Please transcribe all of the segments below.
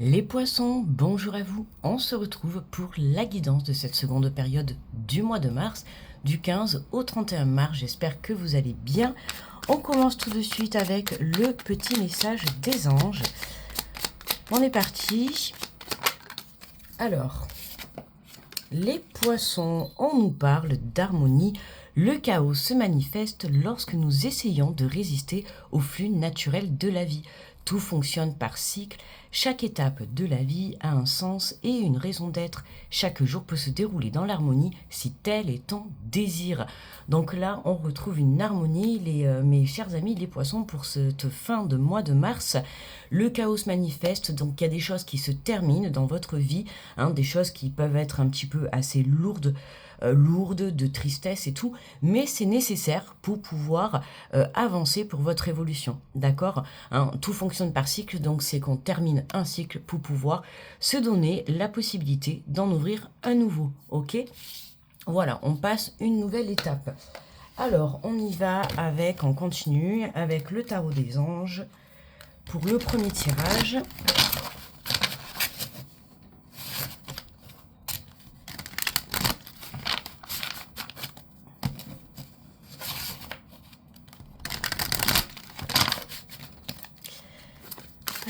Les poissons, bonjour à vous. On se retrouve pour la guidance de cette seconde période du mois de mars, du 15 au 31 mars. J'espère que vous allez bien. On commence tout de suite avec le petit message des anges. On est parti. Alors, les poissons, on nous parle d'harmonie. Le chaos se manifeste lorsque nous essayons de résister au flux naturel de la vie. Tout fonctionne par cycle. Chaque étape de la vie a un sens et une raison d'être. Chaque jour peut se dérouler dans l'harmonie si tel est ton désir. Donc là, on retrouve une harmonie, mes chers amis, les poissons, pour cette fin de mois de mars. Le chaos se manifeste, donc il y a des choses qui se terminent dans votre vie, des choses qui peuvent être un petit peu assez lourdes de tristesse et tout, mais c'est nécessaire pour pouvoir avancer pour votre évolution, d'accord, tout fonctionne par cycle, donc c'est qu'on termine un cycle pour pouvoir se donner la possibilité d'en ouvrir un nouveau, ok. Voilà, on passe une nouvelle étape. Alors, on continue avec le tarot des anges pour le premier tirage.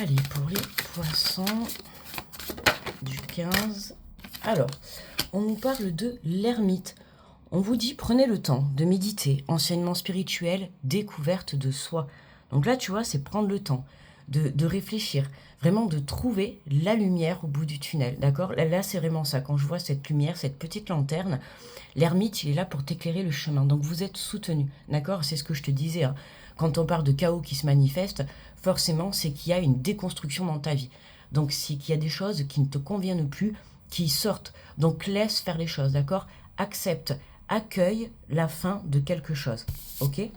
Allez, pour les poissons du 15. Alors, on nous parle de l'ermite. On vous dit, prenez le temps de méditer, enseignement spirituel, découverte de soi. Donc là, tu vois, c'est prendre le temps de réfléchir, vraiment de trouver la lumière au bout du tunnel, d'accord. Là, c'est vraiment ça. Quand je vois cette lumière, cette petite lanterne, l'ermite, il est là pour t'éclairer le chemin. Donc vous êtes soutenu, d'accord. C'est ce que je te disais, Quand on parle de chaos qui se manifeste, forcément, c'est qu'il y a une déconstruction dans ta vie. Donc, c'est qu'il y a des choses qui ne te conviennent plus, qui sortent. Donc, laisse faire les choses, d'accord. Accepte, accueille la fin de quelque chose, ok.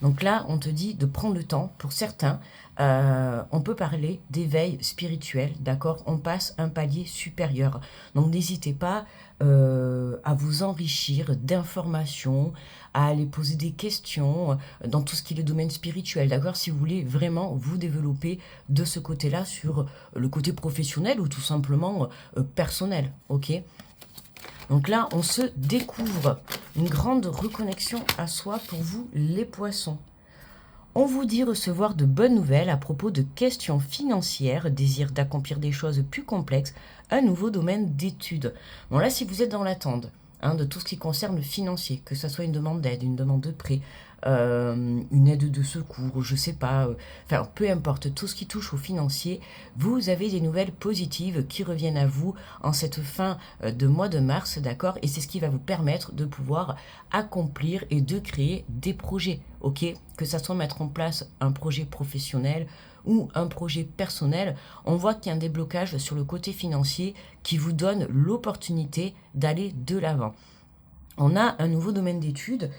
Donc là, on te dit de prendre le temps. Pour certains, on peut parler d'éveil spirituel, d'accord. On passe un palier supérieur. Donc n'hésitez pas à vous enrichir d'informations, à aller poser des questions dans tout ce qui est le domaine spirituel, d'accord. Si vous voulez vraiment vous développer de ce côté-là sur le côté professionnel ou tout simplement personnel, ok. Donc là, on se découvre une grande reconnexion à soi pour vous, les poissons. On vous dit recevoir de bonnes nouvelles à propos de questions financières, désir d'accomplir des choses plus complexes, un nouveau domaine d'études. Bon là, si vous êtes dans l'attente de tout ce qui concerne le financier, que ce soit une demande d'aide, une demande de prêt, une aide de secours, je sais pas, enfin peu importe, tout ce qui touche au financier, vous avez des nouvelles positives qui reviennent à vous en cette fin de mois de mars, d'accord. Et c'est ce qui va vous permettre de pouvoir accomplir et de créer des projets, ok. Que ça soit mettre en place un projet professionnel ou un projet personnel, on voit qu'il y a un déblocage sur le côté financier qui vous donne l'opportunité d'aller de l'avant. On a un nouveau domaine d'études.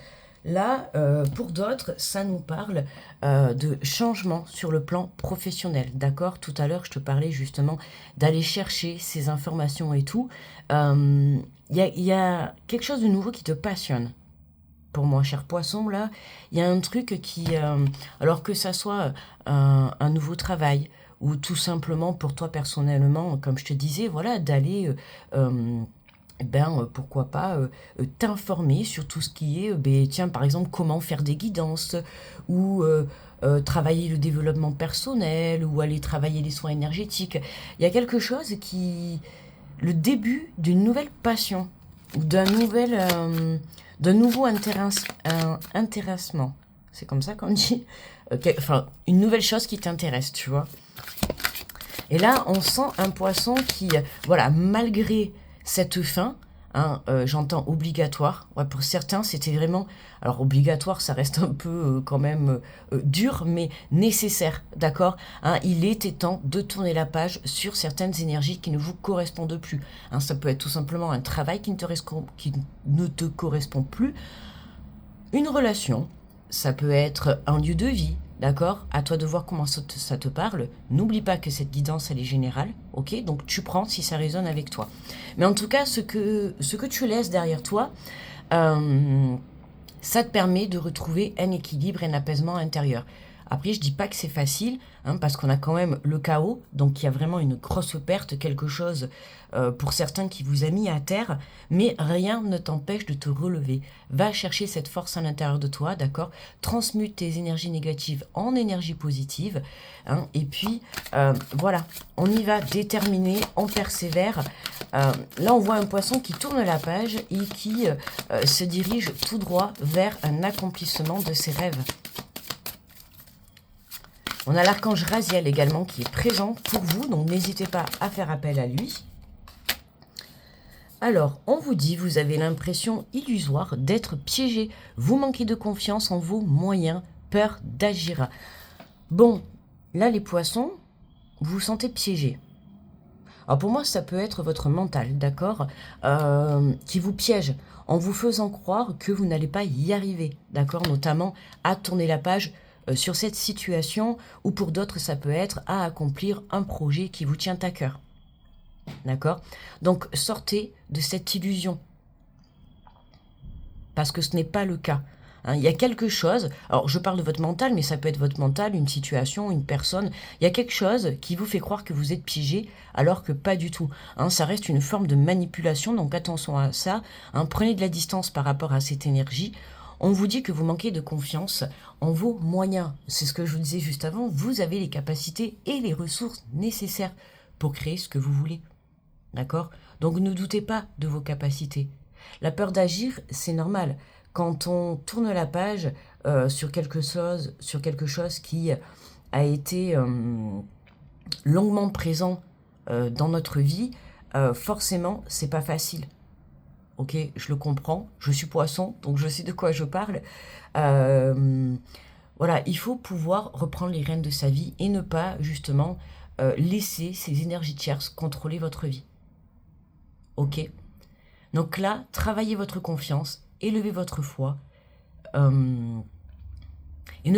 Là, pour d'autres, ça nous parle de changement sur le plan professionnel, d'accord. Tout à l'heure, je te parlais justement d'aller chercher ces informations et tout. Il y a quelque chose de nouveau qui te passionne. Pour moi, cher poisson, là, il y a un truc qui... alors que ça soit un nouveau travail ou tout simplement pour toi personnellement, comme je te disais, voilà, d'aller... pourquoi pas t'informer sur tout ce qui est, tiens, par exemple, comment faire des guidances ou travailler le développement personnel ou aller travailler les soins énergétiques. Il y a quelque chose qui... Le début d'une nouvelle passion, d'un nouveau intéressement. C'est comme ça qu'on dit. Enfin, une nouvelle chose qui t'intéresse, tu vois. Et là, on sent un poisson qui, voilà, malgré cette fin, j'entends obligatoire. Ouais, pour certains, c'était vraiment... Alors, obligatoire, ça reste un peu quand même dur, mais nécessaire, d'accord. Il était temps de tourner la page sur certaines énergies qui ne vous correspondent plus. Ça peut être tout simplement un travail qui ne te correspond plus. Une relation, ça peut être un lieu de vie, d'accord. À toi de voir comment ça te parle. N'oublie pas que cette guidance, elle est générale, ok. Donc tu prends si ça résonne avec toi. Mais en tout cas, ce que tu laisses derrière toi, ça te permet de retrouver un équilibre et un apaisement intérieur. Après, je dis pas que c'est facile, hein, parce qu'on a quand même le chaos, donc il y a vraiment une grosse perte, quelque chose pour certains qui vous a mis à terre, mais rien ne t'empêche de te relever. Va chercher cette force à l'intérieur de toi, d'accord? Transmute tes énergies négatives en énergie positive, hein, et puis voilà, on y va déterminé, on persévère. Là, on voit un poisson qui tourne la page et qui se dirige tout droit vers un accomplissement de ses rêves. On a l'archange Raziel également qui est présent pour vous, donc n'hésitez pas à faire appel à lui. Alors, on vous dit, vous avez l'impression illusoire d'être piégé. Vous manquez de confiance en vos moyens, peur d'agir. Bon, là les poissons, vous vous sentez piégé. Alors pour moi, ça peut être votre mental, d'accord, qui vous piège en vous faisant croire que vous n'allez pas y arriver, d'accord, notamment à tourner la page sur cette situation, ou pour d'autres, ça peut être à accomplir un projet qui vous tient à cœur, d'accord. Donc sortez de cette illusion, parce que ce n'est pas le cas. Il y a quelque chose, alors je parle de votre mental, mais ça peut être votre mental, une situation, une personne. Il y a quelque chose qui vous fait croire que vous êtes piégé, alors que pas du tout. Ça reste une forme de manipulation, donc attention à ça. Prenez de la distance par rapport à cette énergie. On vous dit que vous manquez de confiance en vos moyens. C'est ce que je vous disais juste avant. Vous avez les capacités et les ressources nécessaires pour créer ce que vous voulez. D'accord? Donc ne doutez pas de vos capacités. La peur d'agir, c'est normal. Quand on tourne la page sur quelque chose qui a été longuement présent dans notre vie, forcément, c'est pas facile. Ok, je le comprends. Je suis poisson, donc je sais de quoi je parle. Voilà, il faut pouvoir reprendre les rênes de sa vie et ne pas justement laisser ces énergies tierces contrôler votre vie. Ok. Donc là, travaillez votre confiance, élevez votre foi. Et ne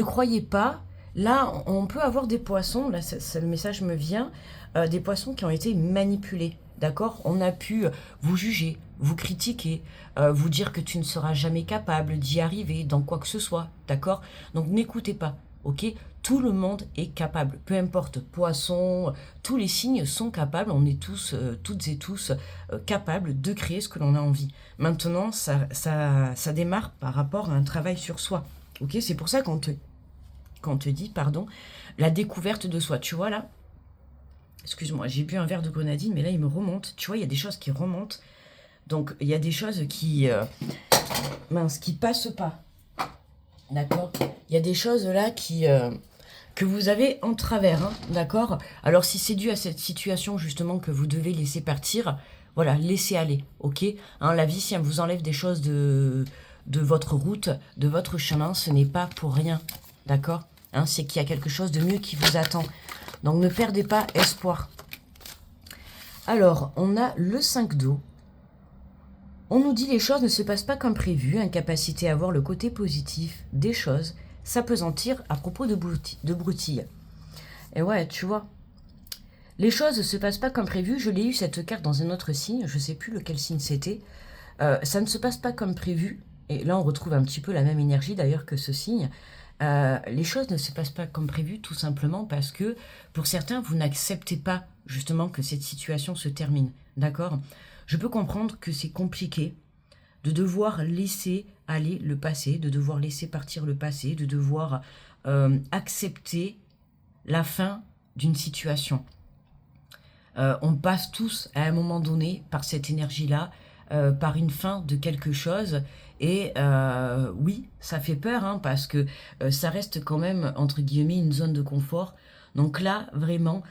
croyez pas, là, on peut avoir des poissons, là, le message me vient, des poissons qui ont été manipulés, d'accord? On a pu vous juger, vous critiquer, vous dire que tu ne seras jamais capable d'y arriver dans quoi que ce soit, d'accord? Donc n'écoutez pas, ok? Tout le monde est capable, peu importe, poisson, tous les signes sont capables, on est tous, toutes et tous, capables de créer ce que l'on a envie. Maintenant, ça démarre par rapport à un travail sur soi, ok? C'est pour ça qu'on te dit, pardon, la découverte de soi. Tu vois là, excuse-moi, j'ai bu un verre de grenadine, mais là il me remonte. Tu vois, il y a des choses qui remontent. Donc il y a des choses qui passent pas. D'accord? Il y a des choses là que vous avez en travers, hein, d'accord? Alors si c'est dû à cette situation justement que vous devez laisser partir, voilà, laissez aller, ok? La vie, si elle vous enlève des choses de votre route, de votre chemin, ce n'est pas pour rien, d'accord? C'est qu'il y a quelque chose de mieux qui vous attend. Donc ne perdez pas espoir. Alors, on a le 5 d'eau. On nous dit les choses ne se passent pas comme prévu, incapacité à voir le côté positif des choses, s'apesantir à propos de broutilles. Et ouais, tu vois, les choses ne se passent pas comme prévu. Je l'ai eu cette carte dans un autre signe, je ne sais plus lequel signe c'était. Ça ne se passe pas comme prévu. Et là, on retrouve un petit peu la même énergie d'ailleurs que ce signe. Les choses ne se passent pas comme prévu tout simplement parce que pour certains, vous n'acceptez pas justement que cette situation se termine. D'accord? Je peux comprendre que c'est compliqué de devoir laisser aller le passé, de devoir laisser partir le passé, de devoir accepter la fin d'une situation. On passe tous à un moment donné par cette énergie-là, par une fin de quelque chose. Et oui, ça fait peur, parce que ça reste quand même, entre guillemets, une zone de confort. Donc là, vraiment,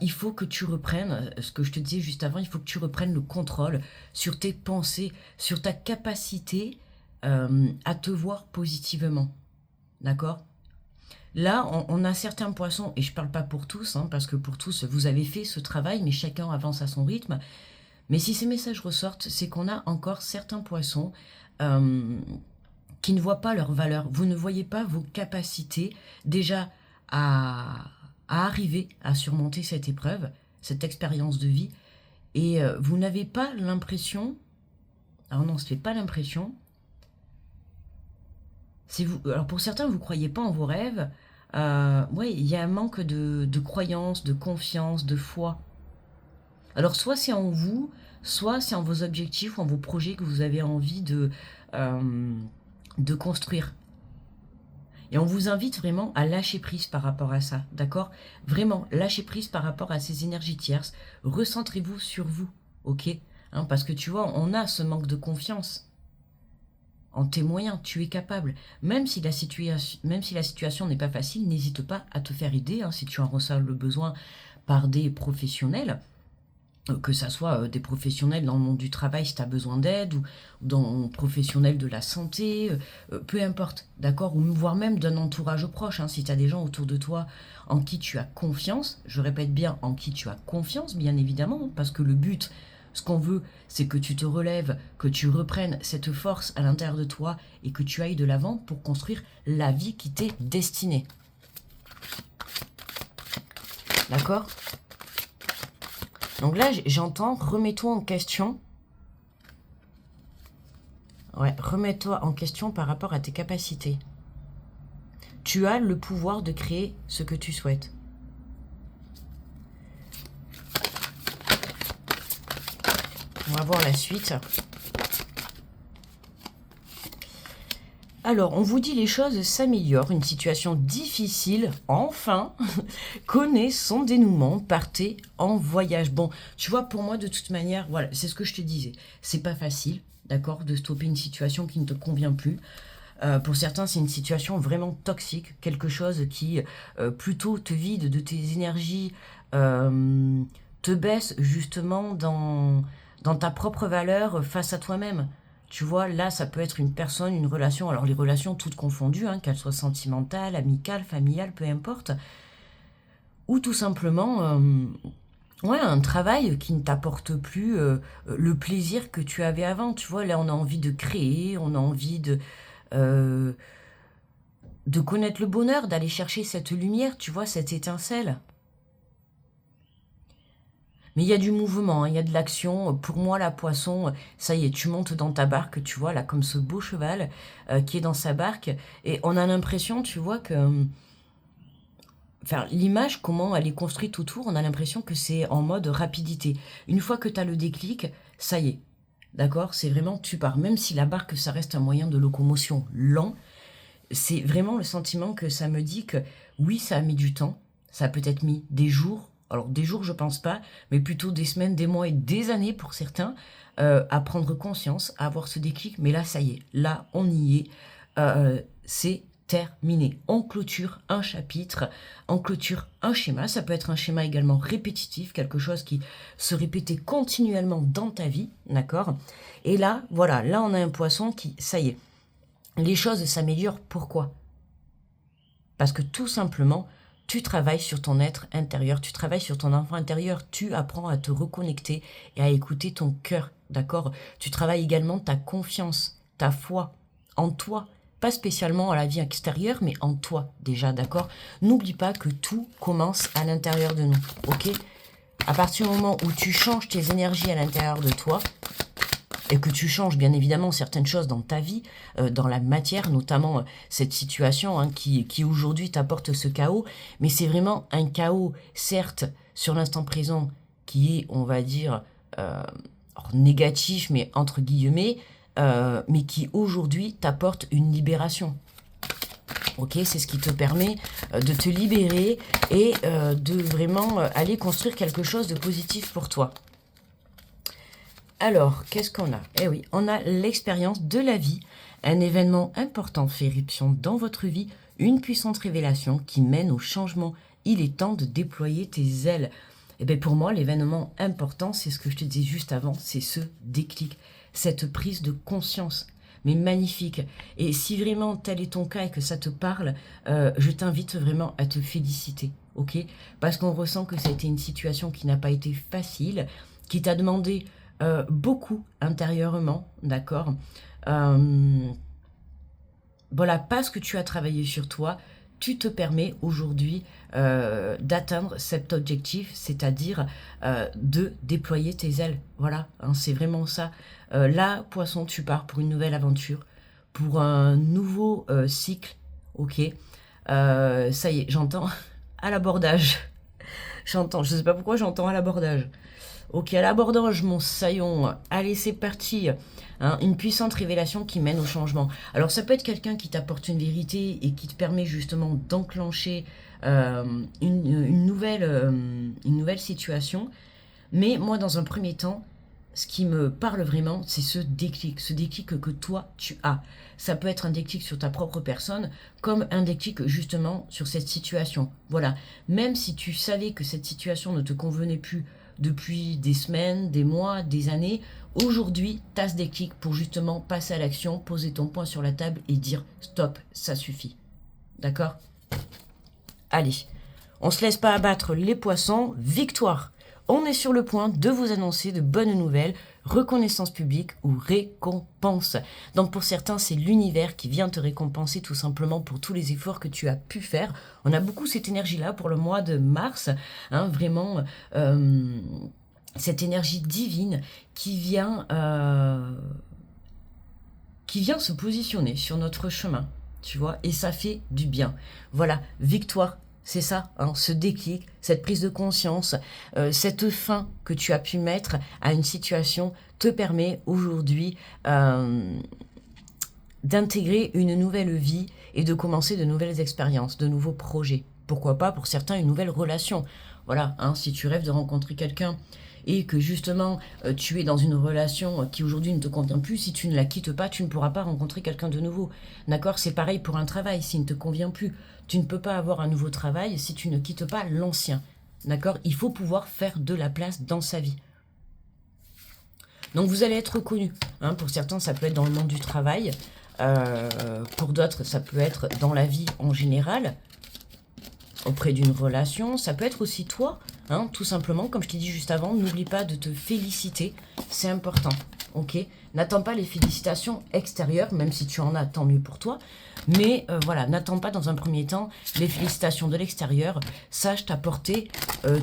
il faut que tu reprennes, ce que je te disais juste avant, il faut que tu reprennes le contrôle sur tes pensées, sur ta capacité à te voir positivement. D'accord ? Là, on a certains poissons, et je ne parle pas pour tous, parce que pour tous, vous avez fait ce travail, mais chacun avance à son rythme. Mais si ces messages ressortent, c'est qu'on a encore certains poissons qui ne voient pas leur valeur. Vous ne voyez pas vos capacités déjà à arriver à surmonter cette épreuve, cette expérience de vie. Et vous n'avez pas l'impression... Alors non, ce n'est pas l'impression. Alors pour certains, vous ne croyez pas en vos rêves. Ouais, il y a un manque de croyance, de confiance, de foi. Alors, soit c'est en vous, soit c'est en vos objectifs ou en vos projets que vous avez envie de construire. Et on vous invite vraiment à lâcher prise par rapport à ça, d'accord? Vraiment, lâcher prise par rapport à ces énergies tierces. Recentrez-vous sur vous, ok? Hein, parce que tu vois, on a ce manque de confiance en tes moyens, tu es capable. Même si la situation n'est pas facile, n'hésite pas à te faire aider, hein, si tu en ressens le besoin, par des professionnels. Que ça soit des professionnels dans le monde du travail si tu as besoin d'aide, ou dans professionnels de la santé, peu importe, d'accord? Ou voire même d'un entourage proche, hein, si tu as des gens autour de toi en qui tu as confiance, je répète bien, en qui tu as confiance, bien évidemment, parce que le but, ce qu'on veut, c'est que tu te relèves, que tu reprennes cette force à l'intérieur de toi et que tu ailles de l'avant pour construire la vie qui t'est destinée. D'accord? Donc là, j'entends, remets-toi en question. Ouais, remets-toi en question par rapport à tes capacités. Tu as le pouvoir de créer ce que tu souhaites. On va voir la suite. Alors, on vous dit les choses s'améliorent. Une situation difficile, enfin, connaît son dénouement. Partez en voyage. Bon, tu vois, pour moi, de toute manière, voilà, c'est ce que je te disais. C'est pas facile, d'accord, de stopper une situation qui ne te convient plus. Pour certains, c'est une situation vraiment toxique, quelque chose qui plutôt te vide de tes énergies, te baisse justement dans ta propre valeur face à toi-même. Tu vois, là, ça peut être une personne, une relation, alors les relations toutes confondues, hein, qu'elles soient sentimentales, amicales, familiales, peu importe, ou tout simplement, ouais, un travail qui ne t'apporte plus le plaisir que tu avais avant. Tu vois, là, on a envie de créer, on a envie euh, de connaître le bonheur, d'aller chercher cette lumière, tu vois, cette étincelle. Mais il y a du mouvement, hein, il y a de l'action. Pour moi, la poisson, ça y est, tu montes dans ta barque, tu vois, là, comme ce beau cheval qui est dans sa barque. Et on a l'impression, tu vois, que... Enfin, l'image, comment elle est construite autour, on a l'impression que c'est en mode rapidité. Une fois que tu as le déclic, ça y est. D'accord? C'est vraiment, tu pars. Même si la barque, ça reste un moyen de locomotion lent, c'est vraiment le sentiment que ça me dit que oui, ça a mis du temps, ça a peut-être mis des jours, alors des jours je pense pas, mais plutôt des semaines, des mois et des années pour certains, à prendre conscience, à avoir ce déclic, mais là ça y est, là on y est, c'est terminé. On clôture un chapitre, on clôture un schéma, ça peut être un schéma également répétitif, quelque chose qui se répétait continuellement dans ta vie, d'accord? Et là, voilà, là on a un poisson qui, ça y est, les choses s'améliorent. Pourquoi? Parce que tout simplement, tu travailles sur ton être intérieur, tu travailles sur ton enfant intérieur, tu apprends à te reconnecter et à écouter ton cœur, d'accord? Tu travailles également ta confiance, ta foi en toi, pas spécialement à la vie extérieure, mais en toi déjà, d'accord? N'oublie pas que tout commence à l'intérieur de nous, ok? À partir du moment où tu changes tes énergies à l'intérieur de toi, et que tu changes bien évidemment certaines choses dans ta vie, dans la matière, notamment cette situation hein, qui aujourd'hui t'apporte ce chaos, mais c'est vraiment un chaos, certes, sur l'instant présent, qui est, on va dire, négatif, mais entre guillemets, mais qui aujourd'hui t'apporte une libération. Ok, c'est ce qui te permet de te libérer et de vraiment aller construire quelque chose de positif pour toi. Alors, qu'est-ce qu'on a? Eh oui, on a l'expérience de la vie. Un événement important fait éruption dans votre vie, une puissante révélation qui mène au changement. Il est temps de déployer tes ailes. Eh bien, pour moi, l'événement important, c'est ce que je te disais juste avant, c'est ce déclic, cette prise de conscience. Mais magnifique. Et si vraiment tel est ton cas et que ça te parle, je t'invite vraiment à te féliciter, ok? Parce qu'on ressent que ça a été une situation qui n'a pas été facile, qui t'a demandé beaucoup intérieurement, d'accord? Voilà, parce que tu as travaillé sur toi, tu te permets aujourd'hui d'atteindre cet objectif, c'est-à-dire de déployer tes ailes. Voilà, hein, c'est vraiment ça. Là, poisson, tu pars pour une nouvelle aventure, pour un nouveau cycle, ok? Ça y est, j'entends à l'abordage. J'entends, je sais pas pourquoi j'entends à l'abordage. Ok, à l'abordage, mon saillon. Allez, c'est parti. Hein, une puissante révélation qui mène au changement. Alors, ça peut être quelqu'un qui t'apporte une vérité et qui te permet justement d'enclencher une nouvelle situation. Mais moi, dans un premier temps, ce qui me parle vraiment, c'est ce déclic que toi, tu as. Ça peut être un déclic sur ta propre personne, comme un déclic justement sur cette situation. Voilà, même si tu savais que cette situation ne te convenait plus depuis des semaines, des mois, des années, aujourd'hui, tu as ce déclic pour justement passer à l'action, poser ton poing sur la table et dire stop, ça suffit. D'accord? Allez, on se laisse pas abattre les poissons, victoire! On est sur le point de vous annoncer de bonnes nouvelles, reconnaissance publique ou récompense. Donc pour certains, c'est l'univers qui vient te récompenser tout simplement pour tous les efforts que tu as pu faire. On a beaucoup cette énergie-là pour le mois de mars, hein, vraiment cette énergie divine qui vient se positionner sur notre chemin, tu vois, et ça fait du bien. Voilà, victoire. C'est ça, hein, ce déclic, cette prise de conscience, cette fin que tu as pu mettre à une situation te permet aujourd'hui d'intégrer une nouvelle vie et de commencer de nouvelles expériences, de nouveaux projets. Pourquoi pas pour certains une nouvelle relation. Voilà, hein, si tu rêves de rencontrer quelqu'un et que justement tu es dans une relation qui aujourd'hui ne te convient plus, si tu ne la quittes pas, tu ne pourras pas rencontrer quelqu'un de nouveau. D'accord? C'est pareil pour un travail, s'il ne te convient plus. Tu ne peux pas avoir un nouveau travail si tu ne quittes pas l'ancien. D'accord? Il faut pouvoir faire de la place dans sa vie. Donc vous allez être reconnu. Hein, pour certains, ça peut être dans le monde du travail. Pour d'autres, ça peut être dans la vie en général, auprès d'une relation. Ça peut être aussi toi, hein, tout simplement, comme je t'ai dit juste avant, n'oublie pas de te féliciter. C'est important. Ok, n'attends pas les félicitations extérieures, même si tu en as, tant mieux pour toi. Mais voilà, n'attends pas dans un premier temps les félicitations de l'extérieur. Sache t'apporter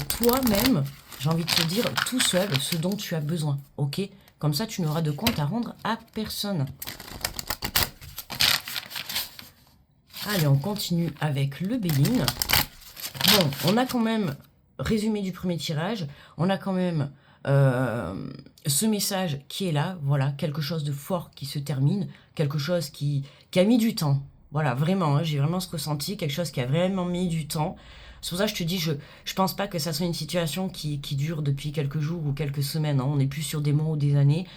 toi-même, j'ai envie de te dire, tout seul, ce dont tu as besoin. Ok, comme ça, tu n'auras de compte à rendre à personne. Allez, on continue avec le Béline. Bon, on a quand même résumé du premier tirage. On a quand même ce message qui est là, voilà, quelque chose de fort qui se termine, quelque chose qui a mis du temps. Voilà, vraiment, hein, j'ai vraiment ce ressenti, quelque chose qui a vraiment mis du temps. C'est pour ça que je te dis, je pense pas que ça soit une situation qui dure depuis quelques jours ou quelques semaines. Hein. On n'est plus sur des mois ou des années.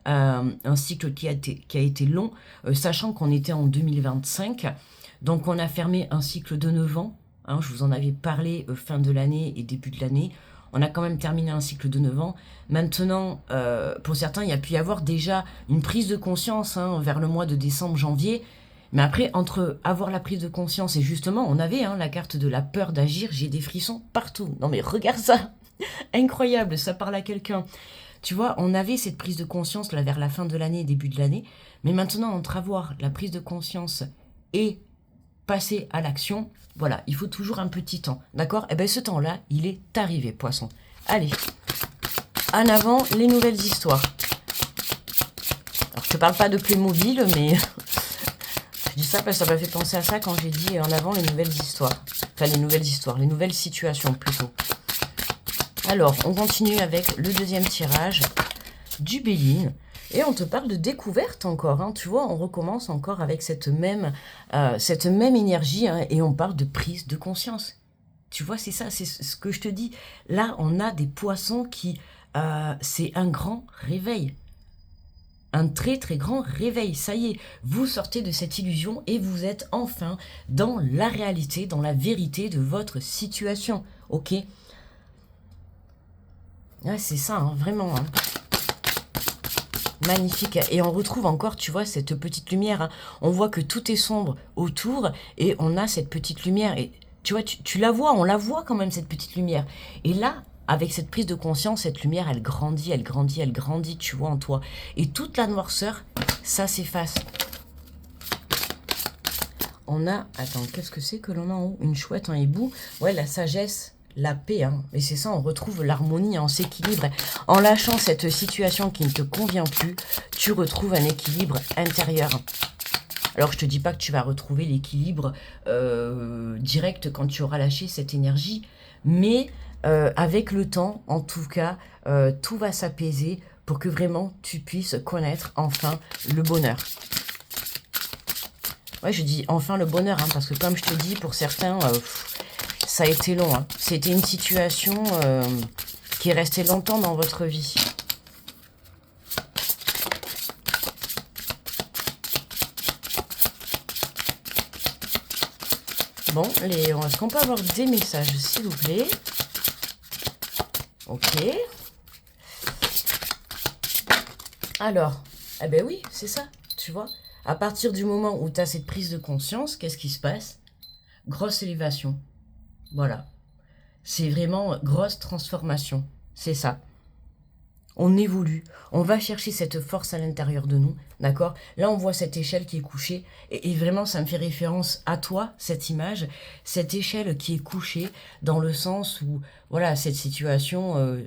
Un cycle qui a été long, sachant qu'on était en 2025. Donc on a fermé un cycle de 9 ans. Hein, je vous en avais parlé fin de l'année et début de l'année. On a quand même terminé un cycle de 9 ans. Maintenant, pour certains, il y a pu y avoir déjà une prise de conscience hein, vers le mois de décembre, janvier. Mais après, entre avoir la prise de conscience et justement, on avait hein, la carte de la peur d'agir. J'ai des frissons partout. Non mais regarde ça. Incroyable, ça parle à quelqu'un. Tu vois, on avait cette prise de conscience là vers la fin de l'année, début de l'année. Mais maintenant, entre avoir la prise de conscience et passer à l'action, voilà, il faut toujours un petit temps, d'accord? Et bien ce temps-là, il est arrivé, poisson. Allez, en avant les nouvelles histoires. Alors, je te parle pas de Playmobil, mais je dis ça parce que ça m'a fait penser à ça quand j'ai dit en avant les nouvelles histoires. Enfin, les nouvelles situations plutôt. Alors, on continue avec le deuxième tirage du Béline. Et on te parle de découverte encore, hein, tu vois, on recommence encore avec cette même énergie hein, et on parle de prise de conscience. Tu vois, c'est ça, c'est ce que je te dis. Là, on a des poissons qui, c'est un grand réveil. Un très très grand réveil, ça y est, vous sortez de cette illusion et vous êtes enfin dans la réalité, dans la vérité de votre situation, ok? Ouais, c'est ça, hein, vraiment, hein. Magnifique. Et on retrouve encore, tu vois, cette petite lumière. Hein. On voit que tout est sombre autour et on a cette petite lumière. Et tu vois, tu la vois, on la voit quand même, cette petite lumière. Et là, avec cette prise de conscience, cette lumière, elle grandit, elle grandit, elle grandit, tu vois, en toi. Et toute la noirceur, ça s'efface. On a... Attends, qu'est-ce que c'est que l'on a en haut? Une chouette, un hibou. Ouais, la sagesse. La paix, hein. Et c'est ça, on retrouve l'harmonie, hein, on s'équilibre. En lâchant cette situation qui ne te convient plus, tu retrouves un équilibre intérieur. Alors, je te dis pas que tu vas retrouver l'équilibre direct quand tu auras lâché cette énergie, mais avec le temps, en tout cas, tout va s'apaiser pour que vraiment tu puisses connaître enfin le bonheur. Ouais, je dis enfin le bonheur, hein, parce que comme je te dis, pour certains, ça a été long. Hein. C'était une situation qui est restée longtemps dans votre vie. Bon, est-ce qu'on peut avoir des messages, s'il vous plaît? Ok. Alors, eh ben oui, c'est ça, tu vois. À partir du moment où tu as cette prise de conscience, qu'est-ce qui se passe? Grosse élévation. Voilà. C'est vraiment grosse transformation. C'est ça. On évolue. On va chercher cette force à l'intérieur de nous. D'accord? Là, on voit cette échelle qui est couchée. Et vraiment, ça me fait référence à toi, cette image. Cette échelle qui est couchée dans le sens où, voilà, cette situation,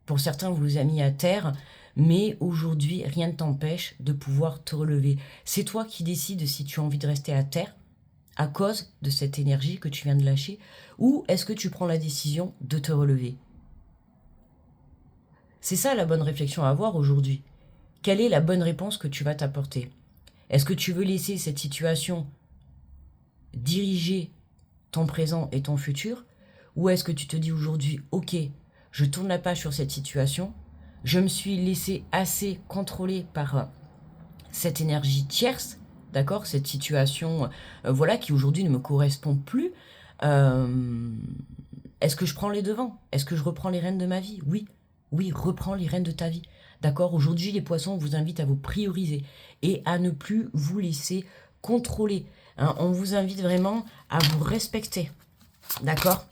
pour certains, vous a mis à terre. Mais aujourd'hui, rien ne t'empêche de pouvoir te relever. C'est toi qui décides si tu as envie de rester à terre à cause de cette énergie que tu viens de lâcher, ou est-ce que tu prends la décision de te relever? C'est ça la bonne réflexion à avoir aujourd'hui. Quelle est la bonne réponse que tu vas t'apporter? Est-ce que tu veux laisser cette situation diriger ton présent et ton futur? Ou est-ce que tu te dis aujourd'hui, ok, je tourne la page sur cette situation, je me suis laissé assez contrôler par cette énergie tierce, d'accord, cette situation, voilà, qui aujourd'hui ne me correspond plus. Est-ce que je prends les devants? Est-ce que je reprends les rênes de ma vie? Oui, oui, reprends les rênes de ta vie. D'accord? Aujourd'hui, les poissons vous invitent à vous prioriser et à ne plus vous laisser contrôler. Hein, on vous invite vraiment à vous respecter. D'accord?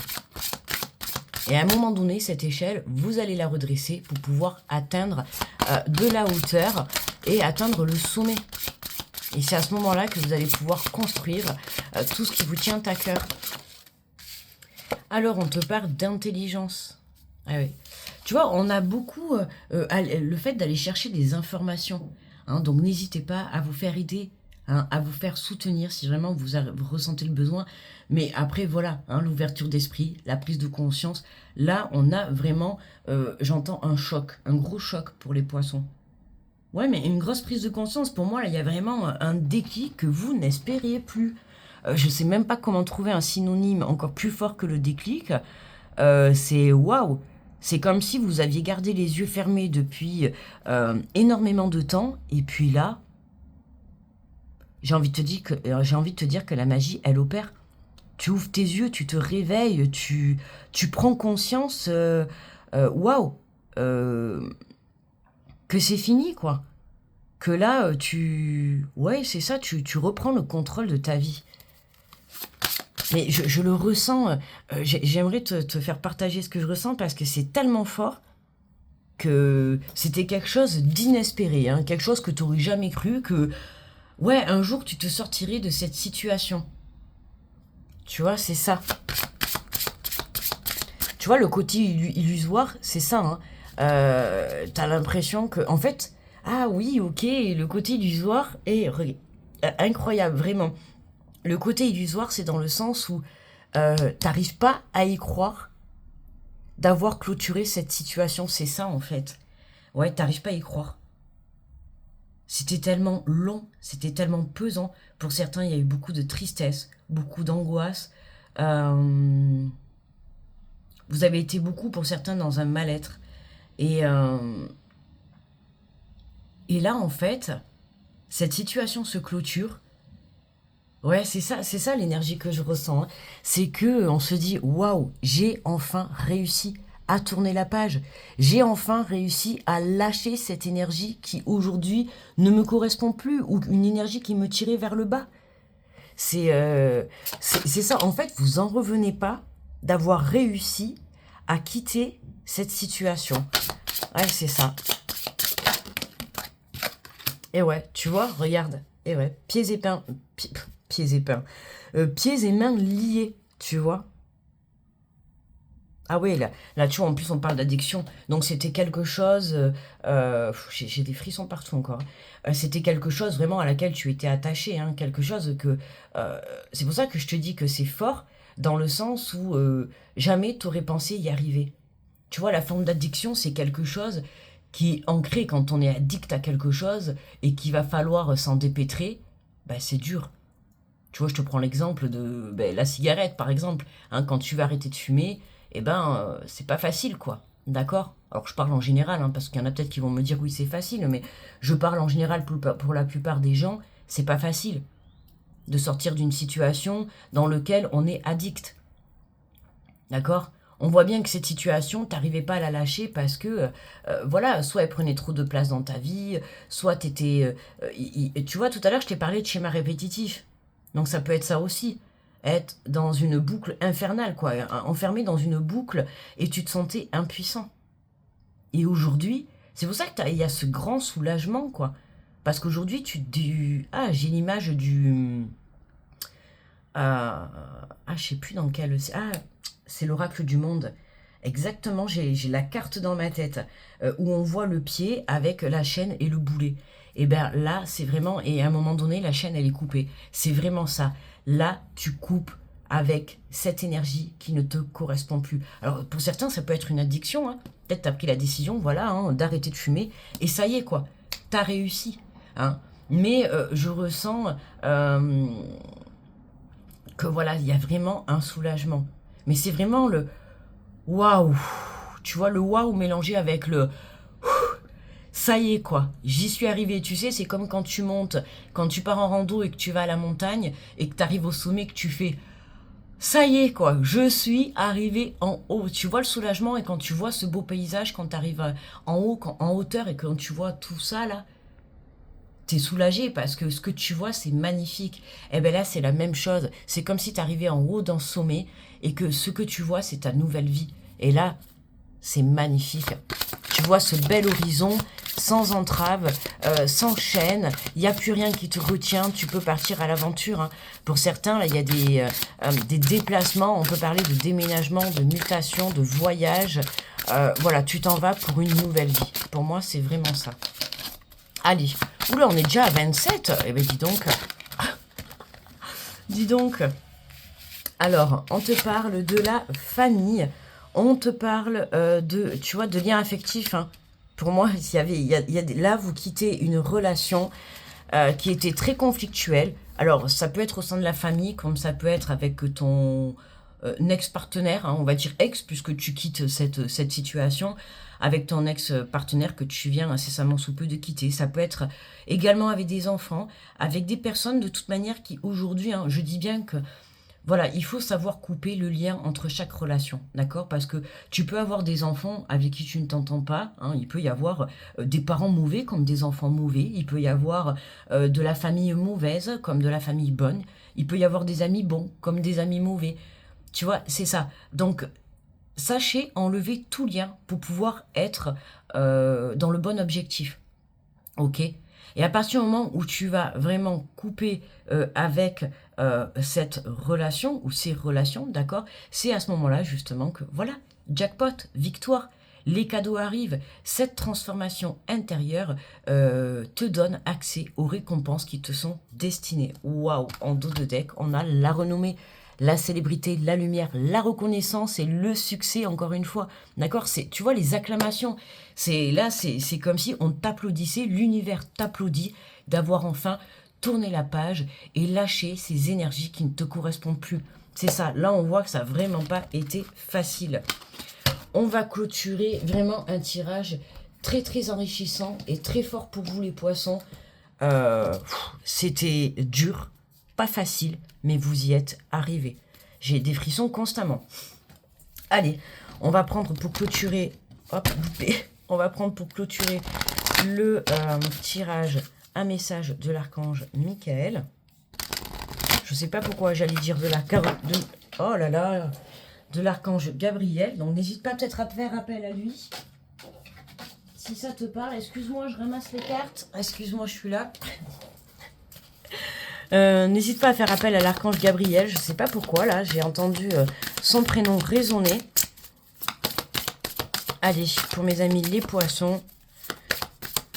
Et à un moment donné, cette échelle, vous allez la redresser pour pouvoir atteindre de la hauteur et atteindre le sommet. Et c'est à ce moment-là que vous allez pouvoir construire tout ce qui vous tient à cœur. Alors, on te parle d'intelligence. Ah oui. Tu vois, on a beaucoup le fait d'aller chercher des informations. Hein, donc, n'hésitez pas à vous faire aider, hein, à vous faire soutenir si vraiment vous ressentez le besoin. Mais après, voilà, hein, l'ouverture d'esprit, la prise de conscience. Là, on a vraiment, j'entends un choc, un gros choc pour les poissons. Ouais, mais une grosse prise de conscience, pour moi, là, il y a vraiment un déclic que vous n'espériez plus. Je sais même pas comment trouver un synonyme encore plus fort que le déclic. C'est waouh! C'est comme si vous aviez gardé les yeux fermés depuis énormément de temps, et puis là, j'ai envie de te dire que la magie, elle opère. Tu ouvres tes yeux, tu te réveilles, tu prends conscience, waouh, que c'est fini, quoi. Que là, ouais, c'est ça, tu reprends le contrôle de ta vie. Mais je le ressens, j'aimerais te faire partager ce que je ressens parce que c'est tellement fort que c'était quelque chose d'inespéré, hein, quelque chose que tu n'aurais jamais cru, que, ouais, un jour tu te sortirais de cette situation. Tu vois, c'est ça. Tu vois, le côté illusoire, c'est ça. Hein. T'as l'impression que, en fait, ah oui, ok, le côté illusoire est incroyable, vraiment. Le côté illusoire, c'est dans le sens où t'arrives pas à y croire d'avoir clôturé cette situation. C'est ça, en fait. Ouais, t'arrives pas à y croire. C'était tellement long, c'était tellement pesant. Pour certains, il y a eu beaucoup de tristesse, beaucoup d'angoisse. Vous avez été beaucoup, pour certains, dans un mal-être. Et là, en fait, cette situation se clôture. Ouais, c'est ça l'énergie que je ressens. Hein. C'est que on se dit, waouh, j'ai enfin réussi à tourner la page. J'ai enfin réussi à lâcher cette énergie qui aujourd'hui ne me correspond plus ou une énergie qui me tirait vers le bas. C'est ça. En fait, vous en revenez pas d'avoir réussi à quitter cette situation. Ouais, c'est ça. Et ouais, tu vois, regarde. Et ouais, pieds et mains, pieds et mains liés, tu vois. Ah ouais, là, tu vois, en plus, on parle d'addiction. Donc, c'était quelque chose... j'ai des frissons partout encore. C'était quelque chose vraiment à laquelle tu étais attaché. Hein, quelque chose que... c'est pour ça que je te dis que c'est fort, dans le sens où jamais tu aurais pensé y arriver. Tu vois, la forme d'addiction, c'est quelque chose qui est ancré quand on est addict à quelque chose et qu'il va falloir s'en dépêtrer. Bah, c'est dur. Tu vois, je te prends l'exemple de ben, la cigarette, par exemple. Hein, quand tu vas arrêter de fumer, eh ben, c'est pas facile, quoi. D'accord? Alors, je parle en général, hein, parce qu'il y en a peut-être qui vont me dire oui, c'est facile, mais je parle en général pour la plupart des gens, c'est pas facile de sortir d'une situation dans laquelle on est addict. D'accord? On voit bien que cette situation, t'arrivais pas à la lâcher parce que, voilà, soit elle prenait trop de place dans ta vie, soit t'étais... tu vois, tout à l'heure, je t'ai parlé de schéma répétitif. Donc ça peut être ça aussi. Être dans une boucle infernale, quoi. Enfermé dans une boucle et tu te sentais impuissant. Et aujourd'hui, c'est pour ça qu'il y a ce grand soulagement, quoi. Parce qu'aujourd'hui, ah, j'ai l'image du... je sais plus dans quel... Ah, c'est l'oracle du monde. Exactement, j'ai la carte dans ma tête où on voit le pied avec la chaîne et le boulet. Et bien là, c'est vraiment... Et à un moment donné, la chaîne, elle est coupée. C'est vraiment ça. Là, tu coupes avec cette énergie qui ne te correspond plus. Alors, pour certains, ça peut être une addiction. Hein. Peut-être tu as pris la décision, voilà, hein, d'arrêter de fumer. Et ça y est, quoi. Tu as réussi. Hein. Mais je ressens que voilà, il y a vraiment un soulagement. Mais c'est vraiment le waouh. Tu vois, le waouh mélangé avec le ça y est quoi, j'y suis arrivé. Tu sais, c'est comme quand tu montes, quand tu pars en rando et que tu vas à la montagne et que tu arrives au sommet, que tu fais ça y est quoi, je suis arrivé en haut. Tu vois le soulagement et quand tu vois ce beau paysage, quand tu arrives en haut, en hauteur et quand tu vois tout ça là, t'es soulagé parce que ce que tu vois, c'est magnifique. Et bien là, c'est la même chose. C'est comme si tu arrivais en haut d'un sommet et que ce que tu vois, c'est ta nouvelle vie. Et là, c'est magnifique. Tu vois ce bel horizon sans entrave, sans chaîne. Il n'y a plus rien qui te retient. Tu peux partir à l'aventure. Hein. Pour certains, là, il y a des déplacements. On peut parler de déménagement, de mutation, de voyage. Voilà, tu t'en vas pour une nouvelle vie. Pour moi, c'est vraiment ça. Allez. Oula, on est déjà à 27. Eh bien, dis donc. Dis donc. Alors, on te parle de la famille. On te parle tu vois, de liens affectifs. Hein. Pour moi, là, vous quittez une relation qui était très conflictuelle. Alors, ça peut être au sein de la famille, comme ça peut être avec ton ex-partenaire, hein, on va dire ex, puisque tu quittes cette situation, avec ton ex-partenaire que tu viens incessamment sous peu de quitter. Ça peut être également avec des enfants, avec des personnes de toute manière qui aujourd'hui, hein, je dis bien que voilà, il faut savoir couper le lien entre chaque relation, d'accord? Parce que tu peux avoir des enfants avec qui tu ne t'entends pas, hein, il peut y avoir des parents mauvais comme des enfants mauvais, il peut y avoir de la famille mauvaise comme de la famille bonne, il peut y avoir des amis bons comme des amis mauvais, tu vois, c'est ça. Donc, sachez enlever tout lien pour pouvoir être dans le bon objectif, ok? Et à partir du moment où tu vas vraiment couper avec cette relation ou ces relations, d'accord, c'est à ce moment-là justement que, voilà, jackpot, victoire, les cadeaux arrivent. Cette transformation intérieure te donne accès aux récompenses qui te sont destinées. Waouh, en dos de deck, on a la renommée, la célébrité, la lumière, la reconnaissance et le succès, encore une fois. D'accord? Tu vois, les acclamations. C'est comme si on t'applaudissait, l'univers t'applaudit d'avoir enfin tourné la page et lâché ces énergies qui ne te correspondent plus. C'est ça. Là, on voit que ça n'a vraiment pas été facile. On va clôturer vraiment un tirage très, très enrichissant et très fort pour vous, les poissons. C'était dur, pas facile, mais vous y êtes arrivés. J'ai des frissons constamment. Allez, on va prendre pour clôturer... Hop, on va prendre pour clôturer le tirage un message de l'archange Michael. Je ne sais pas pourquoi j'allais dire oh là là, de l'archange Gabriel. Donc n'hésite pas peut-être à faire appel à lui. Si ça te parle, excuse-moi, je ramasse les cartes. Excuse-moi, je suis là. N'hésite pas à faire appel à l'archange Gabriel. Je ne sais pas pourquoi, là, j'ai entendu son prénom résonner. Allez, pour mes amis les poissons,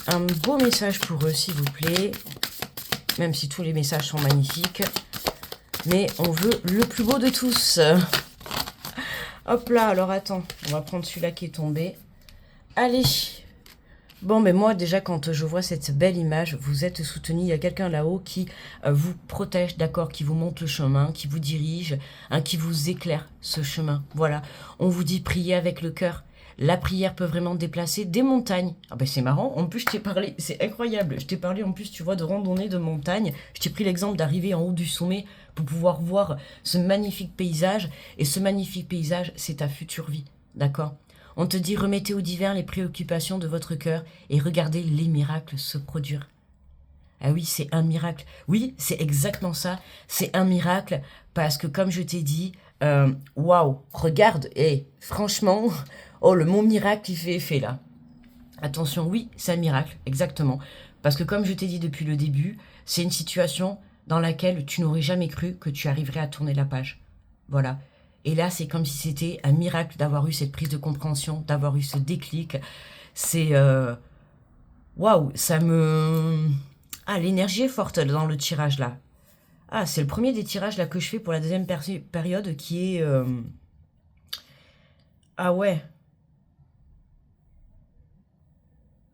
un beau message pour eux, s'il vous plaît. Même si tous les messages sont magnifiques. Mais on veut le plus beau de tous. Hop là, alors attends, on va prendre celui-là qui est tombé. Allez. Bon, mais moi, déjà, quand je vois cette belle image, vous êtes soutenu. Il y a quelqu'un là-haut qui vous protège, d'accord, qui vous montre le chemin, qui vous dirige, hein, qui vous éclaire ce chemin. Voilà. On vous dit prier avec le cœur. La prière peut vraiment déplacer des montagnes. Ah ben c'est marrant, en plus je t'ai parlé, c'est incroyable, je t'ai parlé en plus tu vois de randonnée de montagne, je t'ai pris l'exemple d'arriver en haut du sommet pour pouvoir voir ce magnifique paysage, et ce magnifique paysage c'est ta future vie, d'accord? On te dit remettez au divin les préoccupations de votre cœur et regardez les miracles se produire. Ah oui, c'est un miracle. Oui, c'est exactement ça. C'est un miracle parce que comme je t'ai dit, waouh, regarde, et franchement, oh, le mot miracle, il fait effet là. Attention, oui, c'est un miracle, exactement. Parce que comme je t'ai dit depuis le début, c'est une situation dans laquelle tu n'aurais jamais cru que tu arriverais à tourner la page. Voilà. Et là, c'est comme si c'était un miracle d'avoir eu cette prise de compréhension, d'avoir eu ce déclic. C'est... waouh, ça me... Ah, l'énergie est forte dans le tirage là. Ah, c'est le premier des tirages là que je fais pour la deuxième période qui est... Ah ouais.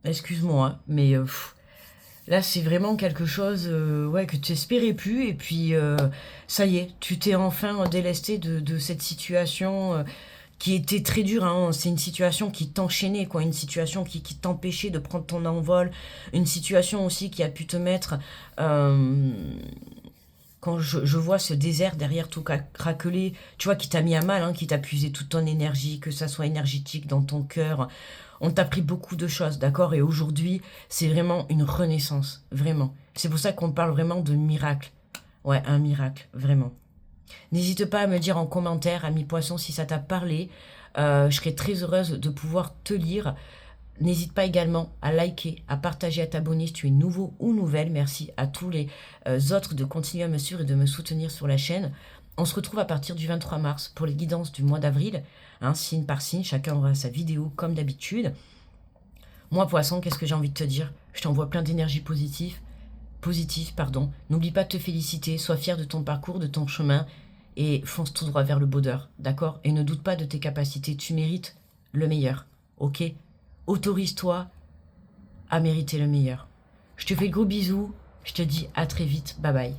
Excuse-moi, hein, mais là c'est vraiment quelque chose ouais, que tu espérais plus. Et puis ça y est, tu t'es enfin délesté de cette situation qui était très dure. Hein. C'est une situation qui t'enchaînait, quoi. Une situation qui t'empêchait de prendre ton envol. Une situation aussi qui a pu te mettre... quand je vois ce désert derrière tout craquelé, tu vois, qui t'a mis à mal, hein, qui t'a puisé toute ton énergie, que ça soit énergétique dans ton cœur. On t'a pris beaucoup de choses, d'accord? Et aujourd'hui, c'est vraiment une renaissance, vraiment. C'est pour ça qu'on parle vraiment de miracle. Ouais, un miracle, vraiment. N'hésite pas à me dire en commentaire, ami poisson, si ça t'a parlé. Je serais très heureuse de pouvoir te lire. N'hésite pas également à liker, à partager, à t'abonner si tu es nouveau ou nouvelle. Merci à tous les autres de continuer à me suivre et de me soutenir sur la chaîne. On se retrouve à partir du 23 mars pour les guidances du mois d'avril. Hein, signe par signe, chacun aura sa vidéo comme d'habitude. Moi, poisson, qu'est-ce que j'ai envie de te dire? Je t'envoie plein d'énergie positive, pardon. N'oublie pas de te féliciter, sois fier de ton parcours, de ton chemin et fonce tout droit vers le bonheur, d'accord? Et ne doute pas de tes capacités, tu mérites le meilleur, ok? Autorise-toi à mériter le meilleur. Je te fais de gros bisous, je te dis à très vite, bye bye.